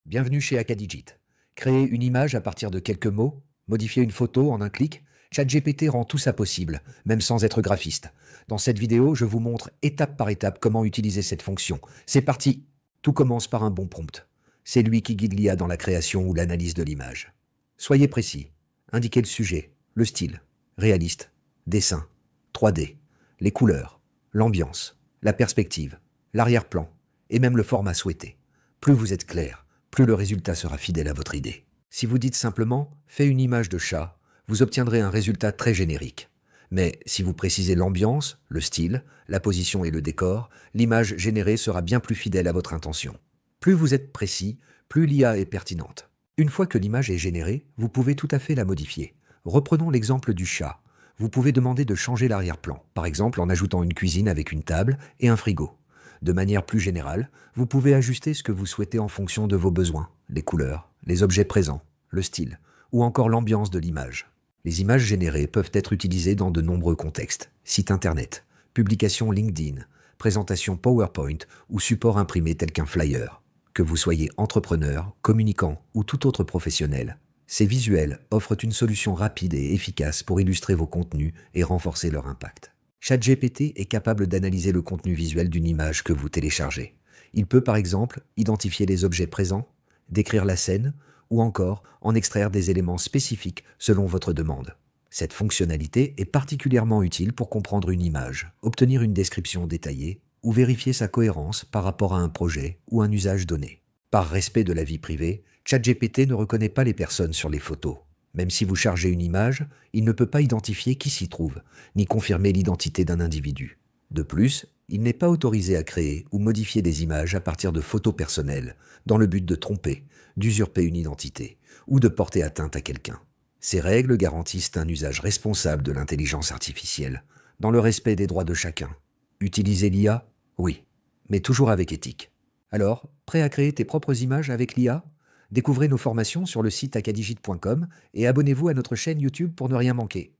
Bienvenue chez Acadijit. Créer une image à partir de quelques mots, modifier une photo en un clic, ChatGPT rend tout ça possible, même sans être graphiste. Dans cette vidéo, je vous montre étape par étape comment utiliser cette fonction. C'est parti. Tout commence par un bon prompt. C'est lui qui guide l'IA dans la création ou l'analyse de l'image. Soyez précis. Indiquez le sujet, le style, réaliste, dessin, 3D, les couleurs, l'ambiance, la perspective, l'arrière-plan et même le format souhaité. Plus vous êtes clair, plus le résultat sera fidèle à votre idée. Si vous dites simplement « fais une image de chat », vous obtiendrez un résultat très générique. Mais si vous précisez l'ambiance, le style, la position et le décor, l'image générée sera bien plus fidèle à votre intention. Plus vous êtes précis, plus l'IA est pertinente. Une fois que l'image est générée, vous pouvez tout à fait la modifier. Reprenons l'exemple du chat. Vous pouvez demander de changer l'arrière-plan, par exemple en ajoutant une cuisine avec une table et un frigo. De manière plus générale, vous pouvez ajuster ce que vous souhaitez en fonction de vos besoins, les couleurs, les objets présents, le style, ou encore l'ambiance de l'image. Les images générées peuvent être utilisées dans de nombreux contextes, sites internet, publications LinkedIn, présentations PowerPoint ou supports imprimés tels qu'un flyer. Que vous soyez entrepreneur, communicant ou tout autre professionnel, ces visuels offrent une solution rapide et efficace pour illustrer vos contenus et renforcer leur impact. ChatGPT est capable d'analyser le contenu visuel d'une image que vous téléchargez. Il peut par exemple identifier les objets présents, décrire la scène ou encore en extraire des éléments spécifiques selon votre demande. Cette fonctionnalité est particulièrement utile pour comprendre une image, obtenir une description détaillée ou vérifier sa cohérence par rapport à un projet ou un usage donné. Par respect de la vie privée, ChatGPT ne reconnaît pas les personnes sur les photos. Même si vous chargez une image, il ne peut pas identifier qui s'y trouve, ni confirmer l'identité d'un individu. De plus, il n'est pas autorisé à créer ou modifier des images à partir de photos personnelles, dans le but de tromper, d'usurper une identité, ou de porter atteinte à quelqu'un. Ces règles garantissent un usage responsable de l'intelligence artificielle, dans le respect des droits de chacun. Utiliser l'IA? Oui, mais toujours avec éthique. Alors, prêt à créer tes propres images avec l'IA? Découvrez nos formations sur le site acadijit.com et abonnez-vous à notre chaîne YouTube pour ne rien manquer.